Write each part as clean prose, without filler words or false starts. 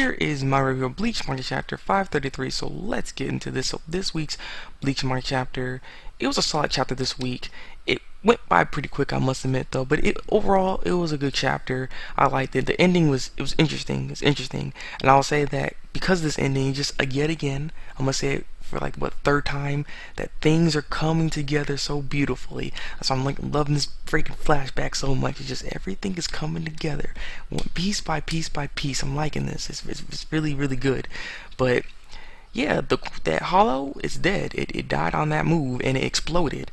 here is my review of Bleach Manga chapter 533. So let's get into this. So this week's Bleach Manga chapter, it was a solid chapter this week. It went by pretty quick, I must admit, though. But overall, it was a good chapter. I liked it. The ending was interesting. It's interesting, and I'll say that because of this ending, just yet again, I'm gonna say it for like what, third time, that things are coming together so beautifully. So I'm like loving this freaking flashback so much. It's just everything is coming together, piece by piece by piece. I'm liking this. It's really really good. But yeah, that hollow is dead. It died on that move and it exploded.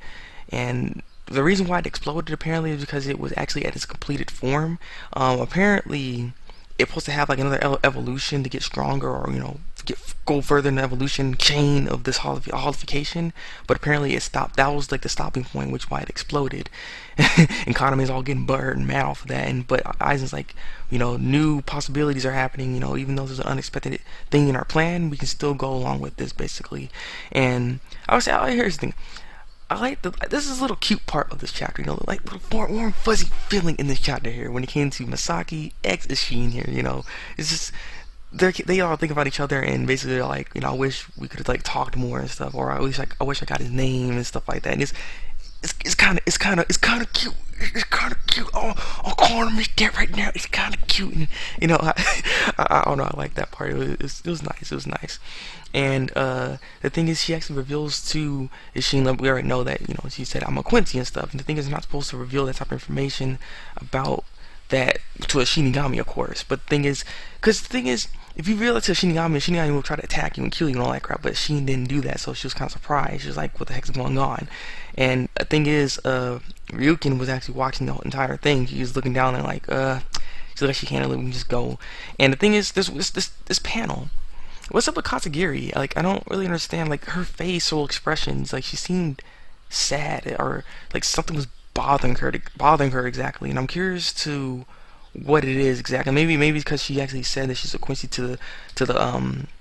And the reason why it exploded apparently is because it was actually at its completed form. Apparently it's supposed to have like another evolution to get stronger, or go further in the evolution chain of this holification. But apparently it stopped. That was like the stopping point, which why it exploded. And Kanami's all getting butthurt and mad off of that. But Aizen's like, new possibilities are happening. Even though there's an unexpected thing in our plan, we can still go along with this basically. And I would say, here's the thing. I like this is a little cute part of this chapter, like little warm fuzzy feeling in this chapter here when it came to Masaki x isshin here. It's just they all think about each other and basically they're like, I wish we could have like talked more and stuff, or I wish I got his name and stuff like that. And it's kind of cute. It's kind of cute. Oh, I'll call him that right now. It's kind of cute, and I don't know. I like that part. It was nice. It was nice. And the thing is, she actually reveals to isshin, like we already know that, she said I'm a Quincy and stuff. And the thing is, you're not supposed to reveal that type of information about that to a Shinigami, of course. But the thing is, if you reveal it to a Shinigami will try to attack you and kill you and all that crap. But she didn't do that, so she was kind of surprised. She was like, what the heck's going on? And the thing is, Ryukin was actually watching the entire thing. She was looking down and like, she's like, she can't let me just go. And the thing is, this panel. What's up with Katsugiri? Like, I don't really understand, like, her facial expressions. Like, she seemed sad, or like something was bothering her exactly. And I'm curious to what it is exactly. Maybe because she actually said that she's a Quincy to the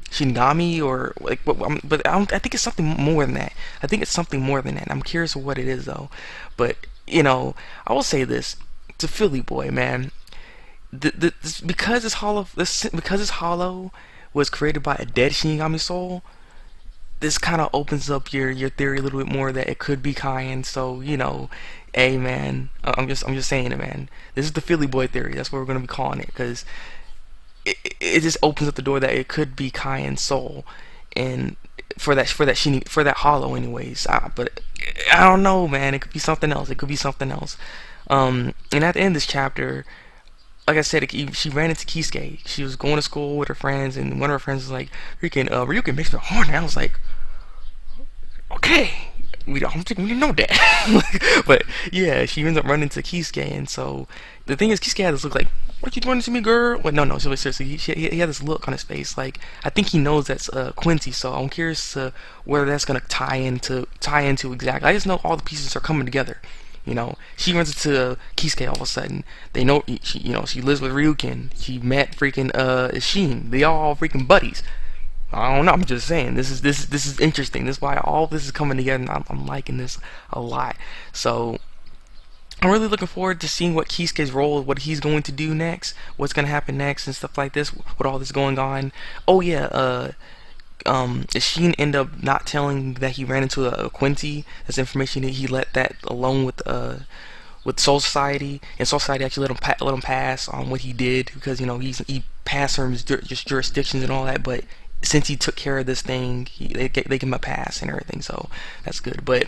Shinigami, or like, but I think it's something more than that. I'm curious what it is though. But I will say this to Philly boy, man. Because it's hollow was created by a dead Shinigami soul, this kind of opens up your theory a little bit more that it could be Kaien. So hey man, I'm just saying it, man. This is the Philly boy theory. That's what we're gonna be calling it, because it just opens up the door that it could be Kaien's soul, and for that hollow, anyways. But I don't know, man. It could be something else. And at the end of this chapter, like I said, she ran into Kisuke. She was going to school with her friends, and one of her friends was like, Ryukin makes me horny. I was like, okay, I don't think we know that. But yeah, she ends up running into Kisuke, and so the thing is, Kisuke had this look like, what you doing to me, girl? Well, no, seriously, he had this look on his face, like, I think he knows that's Quincy, so I'm curious where that's gonna tie into exactly. I just know all the pieces are coming together. She runs into Kisuke all of a sudden. They know she lives with Ryukin. She met freaking isshin. They all freaking buddies. I don't know. I'm just saying. This is interesting. This is why all this is coming together. And I'm liking this a lot. So I'm really looking forward to seeing what Kisuke's role, what he's going to do next, what's gonna happen next, and stuff like this. With all this going on. Oh yeah. Isshin end up not telling that he ran into a Quincy. That's information that he let that alone with Soul Society, and Soul Society actually let him pass on what he did, because he passed from his just jurisdictions and all that. But since he took care of this thing, they give him a pass and everything, so that's good. But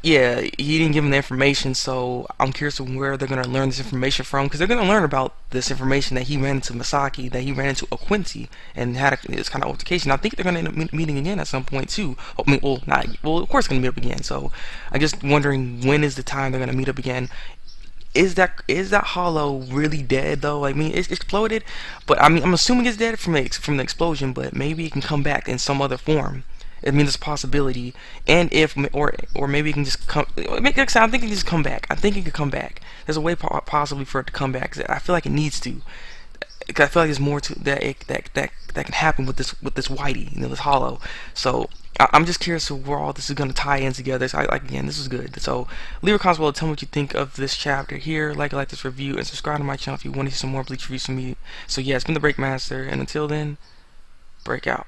yeah, he didn't give him the information, so I'm curious where they're gonna learn this information from, because they're gonna learn about this information that he ran into Masaki, that he ran into a Quincy, and had this kind of altercation. I think they're gonna end up meeting again at some point too. I mean, of course, they're gonna meet up again. So I'm just wondering, when is the time they're gonna meet up again? Is that hollow really dead though? I mean, it's exploded, but I mean, I'm assuming it's dead from the explosion, but maybe it can come back in some other form. I mean, there's a possibility, and or maybe it can just come. I think it can just come back. I think it could come back. There's a way possibly for it to come back. 'Cause I feel like it needs to. 'Cause I feel like there's more to that can happen with this Whitey, this hollow. So I'm just curious of where all this is going to tie in together. So, like, again, this is good. So, leave a comment below. Tell me what you think of this chapter here. Like this review, and subscribe to my channel if you want to see some more Bleach reviews from me. So, yeah, it's been the Breakmaster, and until then, break out.